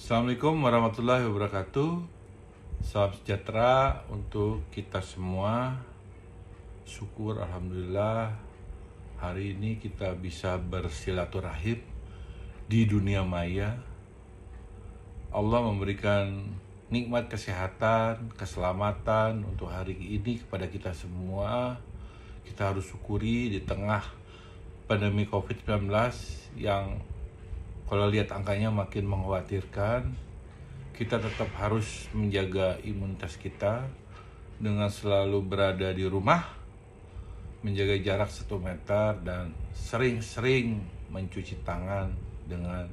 Assalamualaikum warahmatullahi wabarakatuh. Salam sejahtera untuk kita semua. Syukur alhamdulillah hari ini kita bisa bersilaturahim di dunia maya. Allah memberikan nikmat kesehatan, keselamatan untuk hari ini kepada kita semua. Kita harus syukuri di tengah pandemi COVID-19 yang kalau lihat angkanya makin mengkhawatirkan. Kita tetap harus menjaga imunitas kita dengan selalu berada di rumah, menjaga jarak 1 meter, dan sering-sering mencuci tangan dengan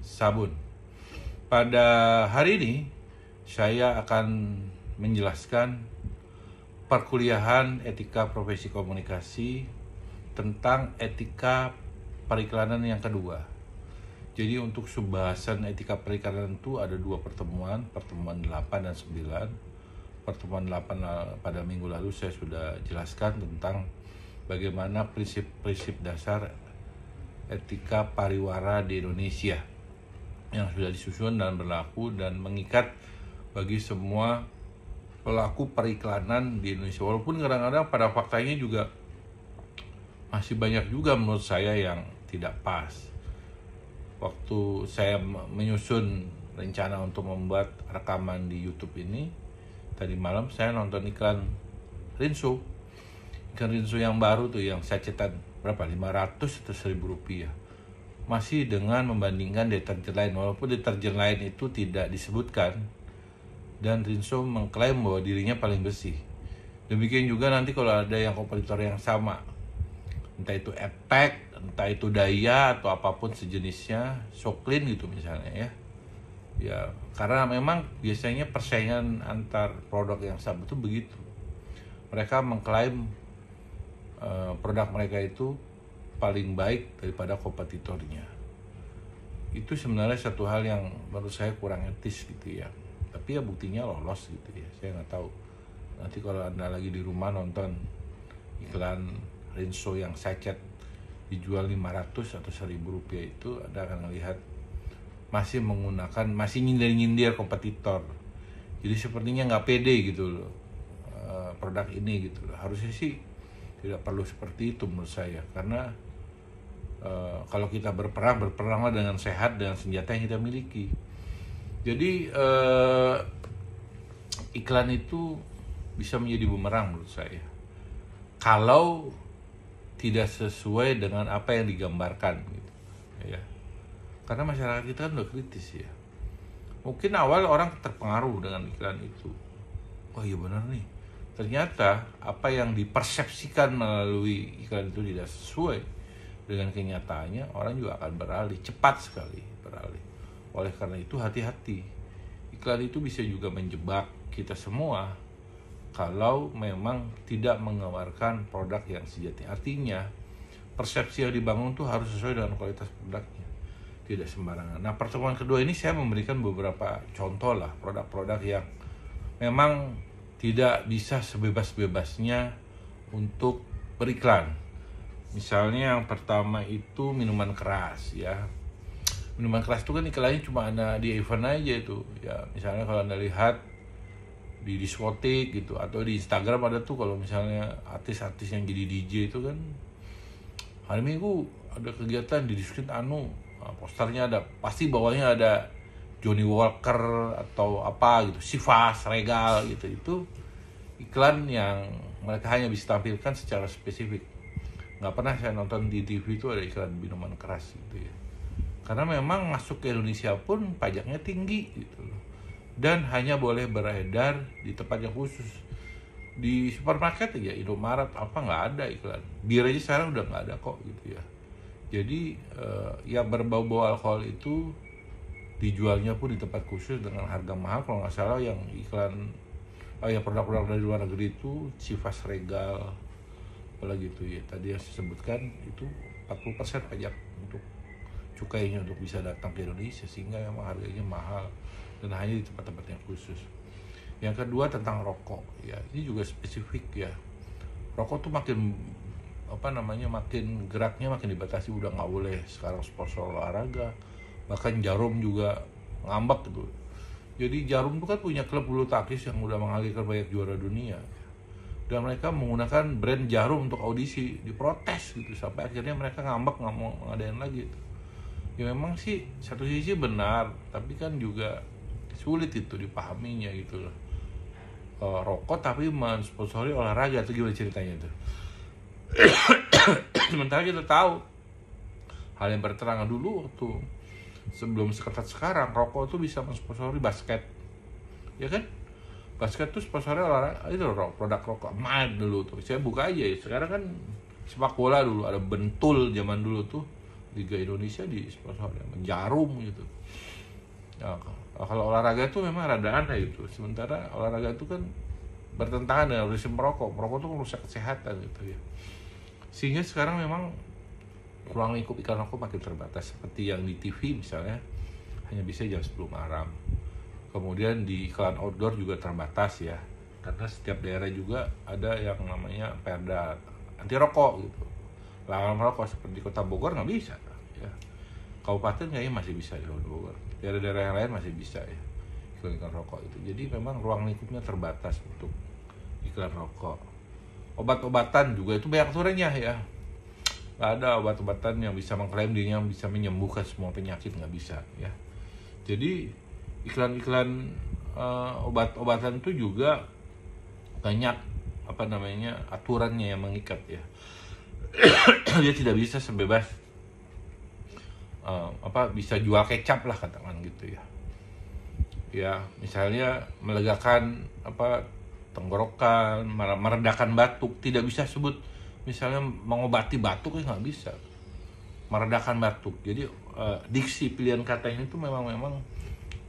sabun. Pada hari ini, saya akan menjelaskan perkuliahan etika profesi komunikasi tentang etika periklanan yang kedua. Jadi untuk pembahasan etika periklanan itu ada 2 pertemuan 8 dan 9. Pertemuan 8 pada minggu lalu saya sudah jelaskan tentang bagaimana prinsip-prinsip dasar etika pariwara di Indonesia yang sudah disusun dan berlaku dan mengikat bagi semua pelaku periklanan di Indonesia. Walaupun kadang-kadang pada faktanya juga masih banyak juga menurut saya yang tidak pas. Waktu saya menyusun rencana untuk membuat rekaman di YouTube ini, tadi malam saya nonton iklan Rinso. Iklan Rinso yang baru tuh, yang sacetan berapa? 500 atau 1.000 rupiah. Masih dengan membandingkan deterjen lain, walaupun deterjen lain itu tidak disebutkan. Dan Rinso mengklaim bahwa dirinya paling bersih. Demikian juga nanti kalau ada yang kompetitor yang sama, entah itu Epek, entah itu Daya atau apapun sejenisnya, Soklin gitu misalnya ya. Ya, karena memang biasanya persaingan antar produk yang sama itu begitu. Mereka mengklaim produk mereka itu paling baik daripada kompetitornya. Itu sebenarnya satu hal yang menurut saya kurang etis gitu ya. Tapi ya buktinya lolos gitu ya. Saya nggak tahu. Nanti kalau Anda lagi di rumah nonton iklan Rinso yang sachet dijual 500 atau 1.000 rupiah itu, Anda akan melihat masih nyindir-nyindir kompetitor. Jadi sepertinya nggak pede gitu loh produk ini gitu loh. Harusnya sih tidak perlu seperti itu menurut saya, karena kalau kita berperanglah dengan sehat, dengan senjata yang kita miliki. Jadi iklan itu bisa menjadi bumerang menurut saya kalau tidak sesuai dengan apa yang digambarkan gitu ya. Karena masyarakat kita kan udah kritis ya. Mungkin awal orang terpengaruh dengan iklan itu. Oh iya benar nih. Ternyata apa yang dipersepsikan melalui iklan itu tidak sesuai dengan kenyataannya, orang juga akan beralih, cepat sekali beralih. Oleh karena itu hati-hati. Iklan itu bisa juga menjebak kita semua kalau memang tidak menggambarkan produk yang sejati. Artinya persepsi yang dibangun tuh harus sesuai dengan kualitas produknya, tidak sembarangan. Nah, pertemuan kedua ini saya memberikan beberapa contoh lah produk-produk yang memang tidak bisa sebebas-bebasnya untuk beriklan. Misalnya yang pertama itu minuman keras ya. Minuman keras itu kan iklannya cuma ada di event aja itu ya. Misalnya kalau Anda lihat di diskotik gitu, atau di Instagram ada tuh kalau misalnya artis-artis yang jadi DJ itu kan hari Minggu ada kegiatan di diskotik posternya ada, pasti bawahnya ada Johnny Walker atau apa gitu, Sivas, Regal gitu. Itu iklan yang mereka hanya bisa tampilkan secara spesifik. Nggak pernah saya nonton di TV itu ada iklan minuman keras gitu ya, karena memang masuk ke Indonesia pun pajaknya tinggi gitu loh. Dan hanya boleh beredar di tempat yang khusus. Di supermarket aja, Indomaret apa nggak ada iklan. Bir aja sekarang udah nggak ada kok gitu ya. Jadi yang berbau-bau alkohol itu dijualnya pun di tempat khusus dengan harga mahal. Kalau nggak salah yang iklan yang produk-produk dari luar negeri itu Sivas, Regal, apalagi itu ya tadi yang saya sebutkan itu 40% pajak untuk cukainya untuk bisa datang ke Indonesia, sehingga memang harganya mahal dan hanya di tempat-tempat yang khusus. Yang kedua tentang rokok ya, ini juga spesifik ya. Rokok tuh makin makin geraknya makin dibatasi, udah nggak boleh sekarang sponsor olahraga, bahkan jarum juga ngambek gitu. Jadi Jarum itu kan punya klub bulu tangkis yang udah mengalihkan banyak juara dunia, dan mereka menggunakan brand Jarum untuk audisi, diprotes gitu sampai akhirnya mereka ngambek nggak mau ngadain lagi gitu. Ya memang sih satu sisi benar, tapi kan juga sulit itu dipahaminya gitu loh. Rokok tapi mensponsori olahraga itu gimana ceritanya itu? Sementara kita tahu hal yang berterangan dulu waktu sebelum seketat sekarang, rokok itu bisa mensponsori basket, ya kan? Basket tuh sponsori olahraga itu produk rokok main dulu tuh. Saya buka aja ya. Sekarang kan sepak bola dulu ada Bentul zaman dulu tuh, Liga Indonesia di sponsori Jarum gitu. Nah, kalau olahraga itu memang rada aneh gitu. Sementara olahraga itu kan bertentangan dengan rezim merokok. Merokok itu merusak kesehatan gitu ya. Sehingga sekarang memang ruang lingkup iklan rokok makin terbatas. Seperti yang di TV misalnya hanya bisa jam 10 malam. Kemudian di iklan outdoor juga terbatas ya. Karena setiap daerah juga ada yang namanya perda anti rokok gitu. Larangan merokok seperti di Kota Bogor nggak bisa ya. Kabupaten kayaknya masih bisa di Kota Bogor. Daerah-daerah yang lain masih bisa ya iklan rokok itu. Jadi memang ruang lingkupnya terbatas untuk iklan rokok. Obat-obatan juga itu banyak aturannya ya. Nggak ada obat-obatan yang bisa mengklaim dirinya bisa menyembuhkan semua penyakit, nggak bisa ya. Jadi iklan-iklan obat-obatan itu juga banyak aturannya yang mengikat ya. Dia tidak bisa sebebas bisa jual kecap lah katakan gitu ya. Ya misalnya melegakan tenggorokan, meredakan batuk, tidak bisa sebut misalnya mengobati batuk nggak bisa. Meredakan batuk. Jadi diksi pilihan kata ini tuh memang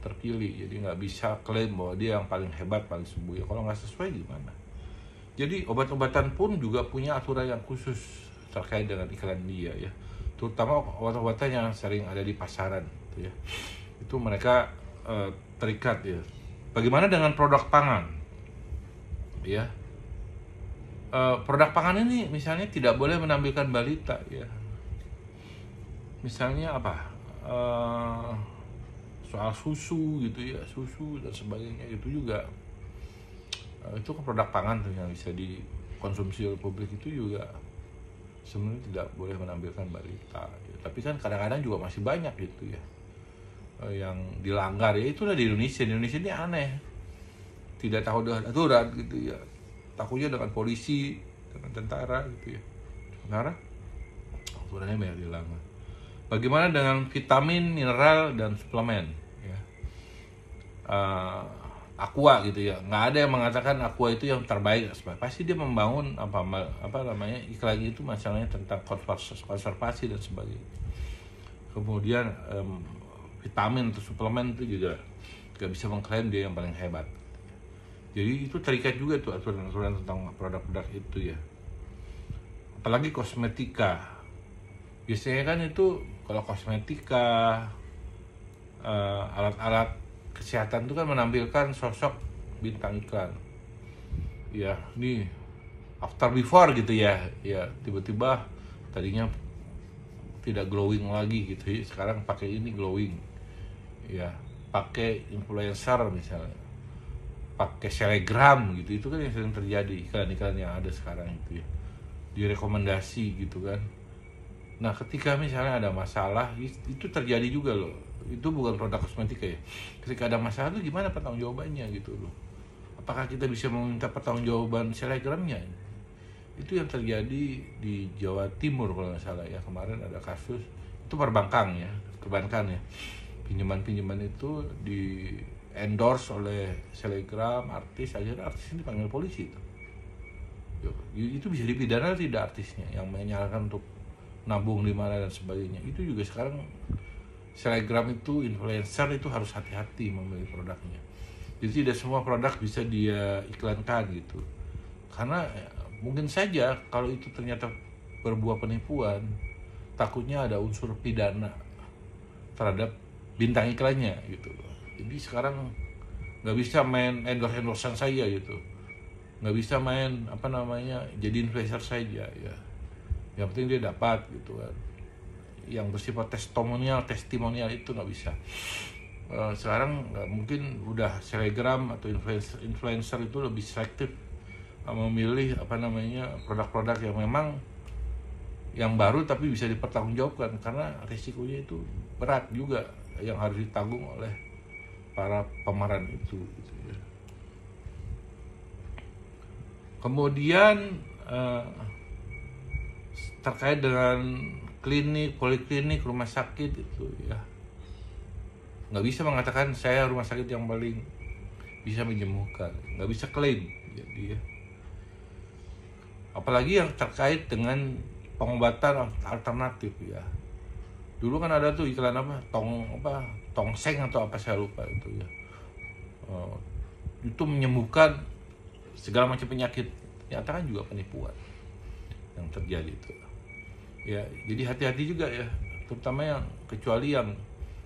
terpilih. Jadi nggak bisa klaim bahwa dia yang paling hebat, paling sembuh. Ya kalau nggak sesuai gimana? Jadi obat-obatan pun juga punya aturan yang khusus terkait dengan iklan dia ya. Terutama obat-obatan yang sering ada di pasaran gitu ya. Itu mereka terikat ya. Bagaimana dengan produk pangan? Ya. Produk pangan ini misalnya tidak boleh menampilkan balita ya. Misalnya soal susu gitu ya, susu dan sebagainya itu juga itu kan produk pangan tuh yang bisa dikonsumsi oleh publik, itu juga sebenarnya tidak boleh menampilkan balita ya. Tapi kan kadang-kadang juga masih banyak gitu ya yang dilanggar ya. Itulah di Indonesia ini aneh, tidak tahu dengan aturan gitu ya, takutnya dengan polisi, dengan tentara gitu ya. Sementara aturannya banyak dilanggar. Bagaimana dengan vitamin, mineral, dan suplemen? Ya. Aqua gitu ya, nggak ada yang mengatakan Aqua itu yang terbaik. Pasti dia membangun iklan itu masalahnya tentang konservasi dan sebagainya. Kemudian vitamin atau suplemen itu juga nggak bisa mengklaim dia yang paling hebat. Jadi itu terikat juga tuh aturan-aturan tentang produk-produk itu ya. Apalagi kosmetika. Biasanya kan itu kalau kosmetika, alat-alat kesehatan itu kan menampilkan sosok bintang iklan. Ya, ini after before gitu ya. Ya, tiba-tiba tadinya tidak glowing lagi gitu ya. Sekarang pakai ini glowing. Ya, pakai influencer misalnya. Pakai selebgram gitu. Itu kan yang sering terjadi iklan-iklan yang ada sekarang itu ya. Direkomendasi gitu kan. Nah, ketika misalnya ada masalah, itu terjadi juga loh. Itu bukan produk kosmetika ya. Ketika ada masalah itu gimana pertanggungjawabannya gitu loh. Apakah kita bisa meminta pertanggungjawaban selebgramnya? Itu yang terjadi di Jawa Timur kalau nggak salah ya. Kemarin ada kasus, itu perbankan ya. Pinjaman-pinjaman itu di endorse oleh selebgram, artis, akhirnya artis ini dipanggil polisi itu. Itu bisa dipidana tidak artisnya yang menyalahkan untuk nabung di mana dan sebagainya. Itu juga sekarang selebgram itu, influencer itu harus hati-hati memilih produknya. Jadi tidak semua produk bisa dia iklankan gitu. Karena mungkin saja kalau itu ternyata berbuah penipuan, takutnya ada unsur pidana terhadap bintang iklannya gitu. Jadi sekarang nggak bisa main endorse-endorsean saja gitu. Nggak bisa main jadi influencer saja ya. Yang penting dia dapat gitu kan. Yang bersifat testimonial itu nggak bisa. sekarang mungkin udah selebgram atau influencer itu lebih selektif memilih produk-produk yang memang yang baru tapi bisa dipertanggungjawabkan, karena risikonya itu berat juga yang harus ditanggung oleh para pemeran itu gitu ya. Kemudian terkait dengan klinik, poliklinik, rumah sakit itu ya, nggak bisa mengatakan saya rumah sakit yang paling bisa menyembuhkan, nggak bisa klaim. Jadi ya, apalagi yang terkait dengan pengobatan alternatif ya. Dulu kan ada tuh iklan tongseng atau apa saya lupa itu ya. Itu menyembuhkan segala macam penyakit. Ternyata kan juga penipuan yang terjadi itu. Ya, jadi hati-hati juga ya, terutama yang kecuali yang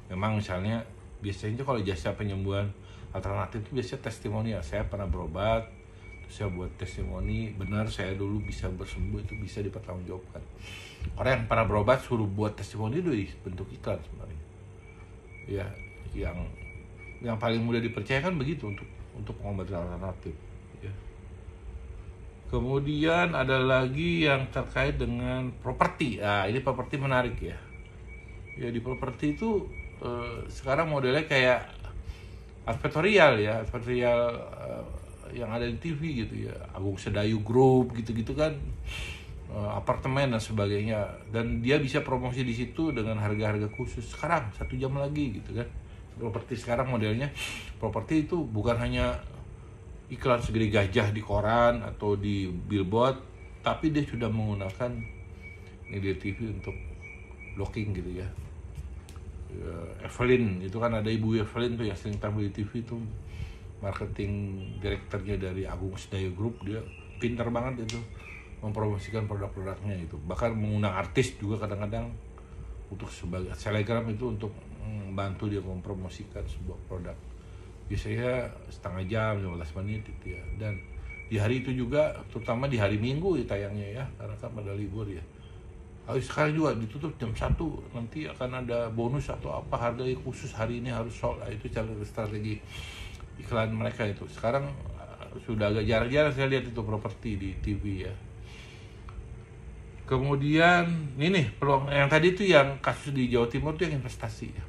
memang misalnya biasanya kalau jasa penyembuhan alternatif itu biasanya testimonial. Saya pernah berobat, terus saya buat testimoni, benar saya dulu bisa bersembuh, itu bisa dipertanggungjawabkan. Orang yang pernah berobat suruh buat testimoni itu bentuk iklan sebenarnya. Ya, yang paling mudah dipercaya kan begitu untuk pengobatan alternatif. Ya. Kemudian ada lagi yang terkait dengan properti. Nah, ini properti menarik ya. Ya, di properti itu sekarang modelnya kayak advertorial ya, yang ada di TV gitu ya, Agung Sedayu Group gitu-gitu kan, apartemen dan sebagainya, dan dia bisa promosi di situ dengan harga-harga khusus. Sekarang 1 jam lagi gitu kan. Properti sekarang modelnya, properti itu bukan hanya iklan segede gajah di koran atau di billboard, tapi dia sudah menggunakan media TV untuk blocking gitu ya. Evelyn itu kan, ada Ibu Evelyn tuh yang sering tampil di TV tuh, marketing direkturnya dari Agung Sedayu Group. Dia pintar banget itu mempromosikan produk-produknya itu, bahkan mengundang artis juga kadang-kadang untuk sebagai selebgram itu untuk membantu dia mempromosikan sebuah produk. Biasanya setengah jam, 15 menit itu ya. Dan di hari itu juga, terutama di hari Minggu ya tayangnya ya, karena kan pada libur ya. Sekarang juga ditutup jam 1, nanti akan ada bonus atau apa, harga khusus hari ini harus sold. Itu cara strategi iklan mereka itu. Sekarang sudah agak jarang-jarang saya lihat itu properti di TV ya. Kemudian ini nih peluang yang tadi itu, yang kasus di Jawa Timur itu yang investasi ya.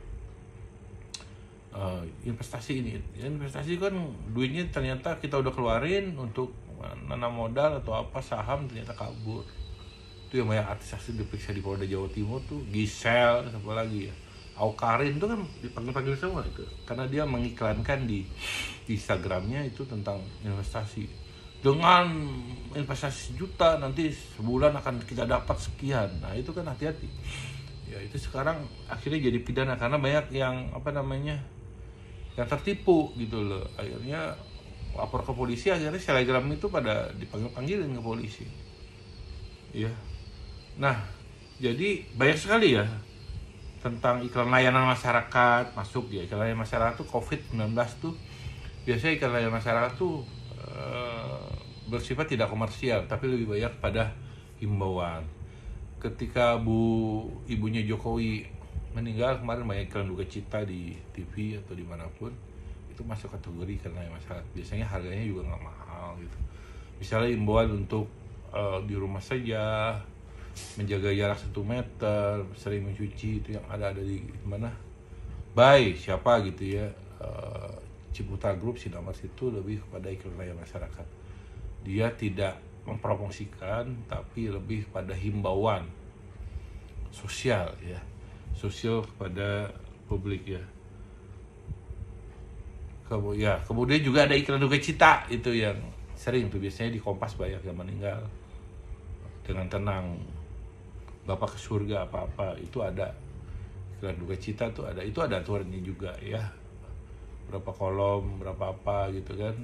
Investasi kan duitnya ternyata kita udah keluarin untuk nanam modal atau apa, saham, ternyata kabur. Itu yang banyak artis-artis diperiksa di Polda Jawa Timur tuh, Gisel, apa lagi ya, Aukarin itu kan dipanggil-panggil semua itu, karena dia mengiklankan di Instagramnya itu tentang investasi. Dengan investasi 1 juta nanti sebulan akan kita dapat sekian. Nah itu kan hati-hati. Ya itu sekarang akhirnya jadi pidana karena banyak yang yang tertipu gitu loh. Akhirnya lapor ke polisi, akhirnya selebgram itu pada dipanggil-panggilin ke polisi. Ya. Nah, jadi banyak sekali ya tentang iklan layanan masyarakat masuk ya. Iklan layanan masyarakat tuh COVID-19 tuh biasanya iklan layanan masyarakat tuh bersifat tidak komersial, tapi lebih banyak pada himbauan. Ketika ibunya Jokowi meninggal kemarin, banyak iklan duka cita di TV atau dimanapun, itu masuk kategori iklan layanan masyarakat. Biasanya harganya juga nggak mahal gitu. Misalnya himbauan untuk di rumah saja, menjaga jarak 1 meter, sering mencuci, itu yang ada di mana, by siapa gitu ya, Ciputa Group, Sinarmas, itu lebih kepada iklan layanan masyarakat. Dia tidak mempromosikan, tapi lebih pada himbauan sosial ya, sosial kepada publik ya. Kemudian juga ada iklan duka cita, itu yang sering tuh, biasanya di Kompas banyak yang meninggal dengan tenang, bapak ke surga apa-apa, itu ada iklan duka cita tuh, ada, itu ada aturannya juga ya, berapa kolom, berapa apa gitu kan.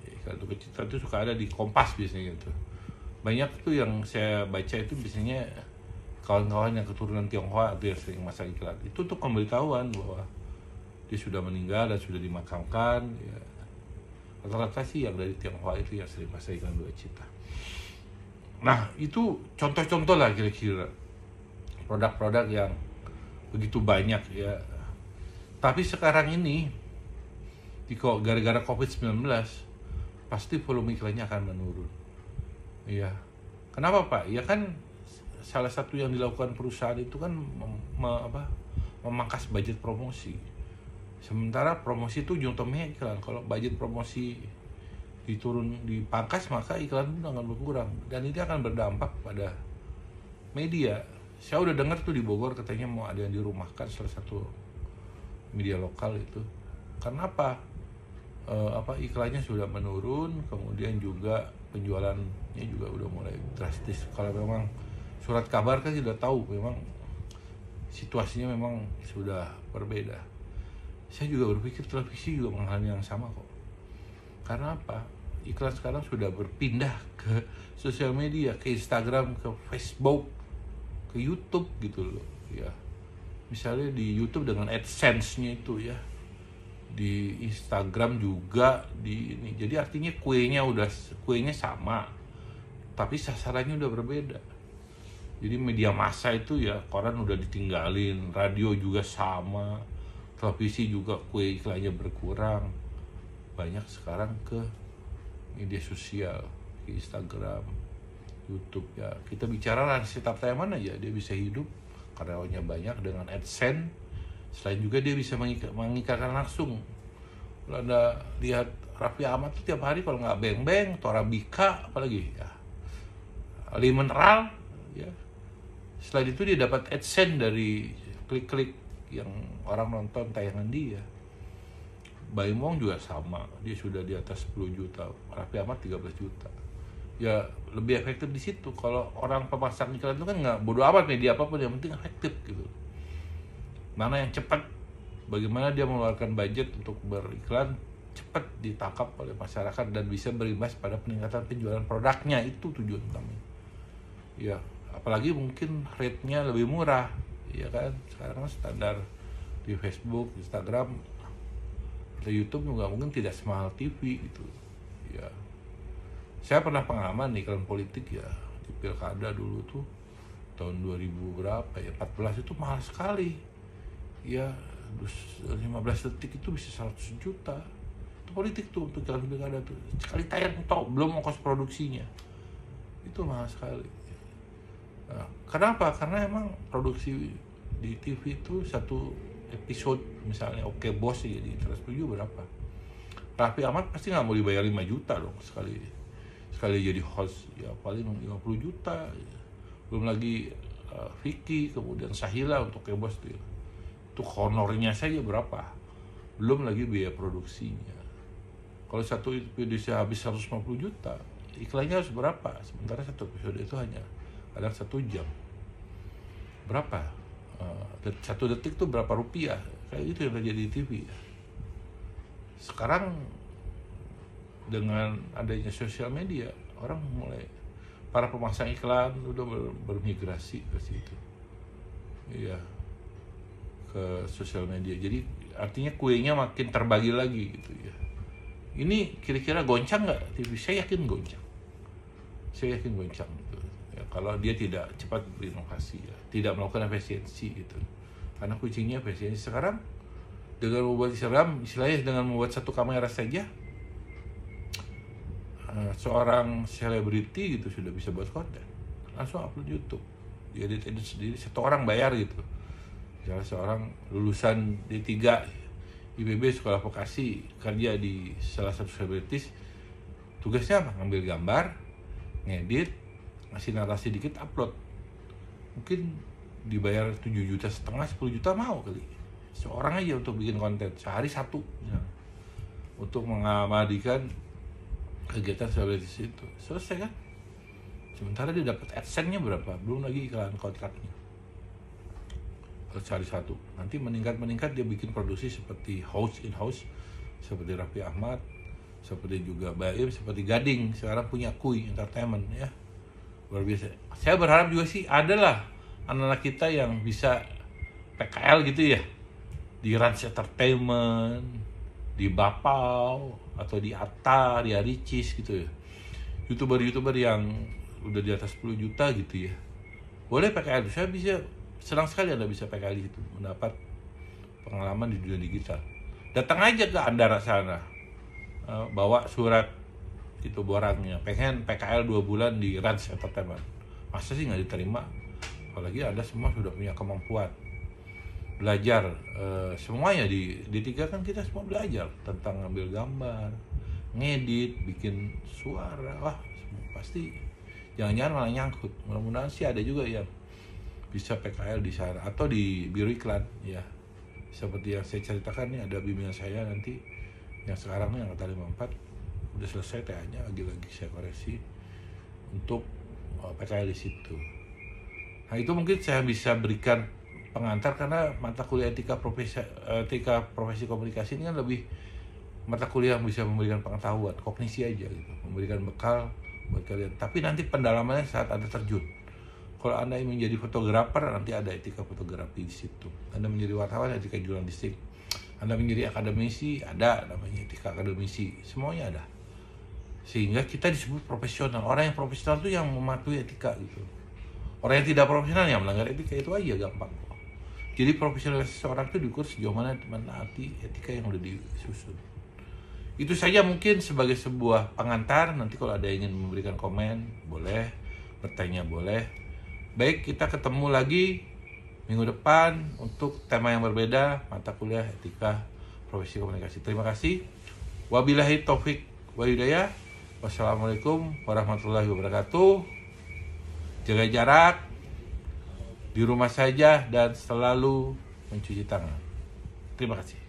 Iklan duka cita itu suka ada di Kompas biasanya gitu. Banyak tuh yang saya baca itu biasanya kawan-kawan yang keturunan Tionghoa itu yang sering masang iklan itu untuk pemberitahuan bahwa dia sudah meninggal dan sudah dimakamkan ya. Rata-rata sih yang dari Tionghoa itu yang sering masang iklan duka cita. Nah itu contoh-contoh lah kira-kira produk-produk yang begitu banyak ya. Tapi sekarang ini gara-gara COVID-19 pasti volume iklannya akan menurun. Iya. Kenapa Pak? Ya kan salah satu yang dilakukan perusahaan itu kan memangkas budget promosi. Sementara promosi itu ujung tombaknya iklan. Kalau budget promosi dipangkas, maka iklan pun akan berkurang, dan ini akan berdampak pada media. Saya udah dengar tuh di Bogor katanya mau ada yang dirumahkan, salah satu media lokal itu. Karena apa? Iklannya sudah menurun, kemudian juga penjualannya juga udah mulai drastis. Kalau memang surat kabar kan sudah tahu memang situasinya memang sudah berbeda. Saya juga berpikir televisi juga mengalami yang sama kok. Karena apa? Iklan sekarang sudah berpindah ke sosial media, ke Instagram, ke Facebook, ke YouTube gitu loh. Ya, misalnya di YouTube dengan AdSense-nya itu ya, di Instagram juga di ini. Jadi artinya kuenya sama, tapi sasarannya udah berbeda. Jadi media massa itu ya, koran udah ditinggalin, radio juga sama, televisi juga kue iklannya berkurang. Banyak sekarang ke media sosial, ke Instagram, YouTube ya. Kita bicara landscape yang mana ya, dia bisa hidup, karyawannya banyak dengan AdSense. Selain juga dia bisa mengiklankan langsung. Kalau Anda lihat Raffi Ahmad tuh tiap hari kalau nggak Beng Beng, Torabika, apalagi ya, Mineral ya. Selain itu dia dapat AdSense dari klik-klik yang orang nonton tayangan dia. Baim Wong juga sama, dia sudah di atas 10 juta, Raffi Ahmad 13 juta. Ya lebih efektif di situ. Kalau orang pemasang iklan itu kan nggak bodo amat media apapun, yang penting efektif gitu. Mana yang cepat, bagaimana dia mengeluarkan budget untuk beriklan cepat ditangkap oleh masyarakat dan bisa berimbas pada peningkatan penjualan produknya, itu tujuan kami. Ya, apalagi mungkin rate-nya lebih murah, ya kan? Sekarang standar di Facebook, Instagram, atau YouTube juga mungkin tidak semahal TV gitu. Ya, saya pernah pengalaman iklan politik ya di pilkada dulu tuh tahun 2000 berapa ya, 14 itu mahal sekali. Ya, 15 detik itu bisa 100 juta. Itu politik tuh untuk iklan pilkada tuh. Sekali tayang toh, belum ongkos produksinya. Itu mahal sekali. Nah, kenapa? Karena emang produksi di TV itu satu episode misalnya Oke Bos ya di Trans 7 berapa? Raffi Ahmad pasti nggak mau dibayar 5 juta dong sekali jadi host, ya paling 50 juta. Belum lagi Vicky, kemudian Sahila untuk Oke Bos tuh. Itu honornya saja berapa? Belum lagi biaya produksinya. Kalau satu episode habis 150 juta, iklannya harus berapa? Sementara satu episode itu hanya kadang 1 jam. Berapa? 1 detik tuh berapa rupiah? Kayak itu yang terjadi di TV. Sekarang dengan adanya sosial media, orang mulai, para pemasang iklan udah bermigrasi ke situ. Iya, ke sosial media. Jadi artinya kuenya makin terbagi lagi gitu ya. Ini kira-kira goncang nggak TV? Saya yakin goncang. Gitu. Ya, kalau dia tidak cepat berinovasi ya, tidak melakukan efisiensi gitu. Karena kucingnya efisiensi. Sekarang dengan membuat Instagram, istilahnya dengan membuat satu kamera saja, seorang selebriti gitu sudah bisa buat konten, langsung upload YouTube, dia edit sendiri, satu orang bayar gitu. Misalnya seorang lulusan D3 IPB Sekolah Vokasi kerja di salah satu selebritis, tugasnya apa? Ngambil gambar, ngedit, ngasih narasi dikit, upload. Mungkin dibayar 7,5 juta, 10 juta mau kali seorang aja untuk bikin konten sehari satu ya, untuk mengabadikan kegiatan selebritis itu. Selesai kan? Sementara dia dapat AdSense-nya berapa? Belum lagi iklan kontraknya. Kalau sehari satu, nanti meningkat dia bikin produksi seperti in-house seperti Raffi Ahmad, seperti juga Baim, seperti Gading sekarang punya Kui Entertainment ya, luar biasa. Saya berharap juga sih adalah anak-anak kita yang bisa PKL gitu ya, di Rans Entertainment, di Bapau, atau di Atta, di Aricis gitu ya. YouTuber yang udah di atas 10 juta gitu ya, boleh PKL. Saya bisa senang sekali Anda bisa PKL itu, mendapat pengalaman di dunia digital. Datang aja ke Andara sana, bawa surat itu borangnya, pengen PKL 2 bulan di Rans Entertainment. Masa sih nggak diterima? Apalagi Anda semua sudah punya kemampuan belajar, semuanya di D3 kan kita semua belajar tentang ngambil gambar, ngedit, bikin suara, wah pasti jangan-jangan malah nyangkut. Mudah-mudahan sih ada juga yang bisa PKL di sana atau di biro iklan ya. Seperti yang saya ceritakan nih, ada bimbingan saya nanti yang sekarang nih angkatan 54 udah selesai TA-nya, lagi saya koreksi untuk PKL di situ. Nah itu mungkin saya bisa berikan pengantar karena mata kuliah etika profesi komunikasi ini kan lebih mata kuliah yang bisa memberikan pengetahuan, kognisi aja gitu, memberikan bekal buat kalian. Tapi nanti pendalamannya saat Anda terjun. Kalau Anda ingin menjadi fotografer, nanti ada etika fotografi di situ. Anda menjadi wartawan, etika jurnalistik. Anda menjadi akademisi, ada namanya etika akademisi. Semuanya ada. Sehingga kita disebut profesional. Orang yang profesional itu yang mematuhi etika gitu. Orang yang tidak profesional yang melanggar etika itu aja gampang. Jadi profesional seseorang itu diukur sejauh mana menaati etika yang udah disusun. Itu saja mungkin sebagai sebuah pengantar. Nanti kalau ada yang ingin memberikan komen, boleh. Bertanya boleh. Baik, kita ketemu lagi minggu depan untuk tema yang berbeda, mata kuliah etika profesi komunikasi. Terima kasih. Wabillahi taufik wa hidayah. Wassalamualaikum warahmatullahi wabarakatuh. Jaga jarak, di rumah saja, dan selalu mencuci tangan. Terima kasih.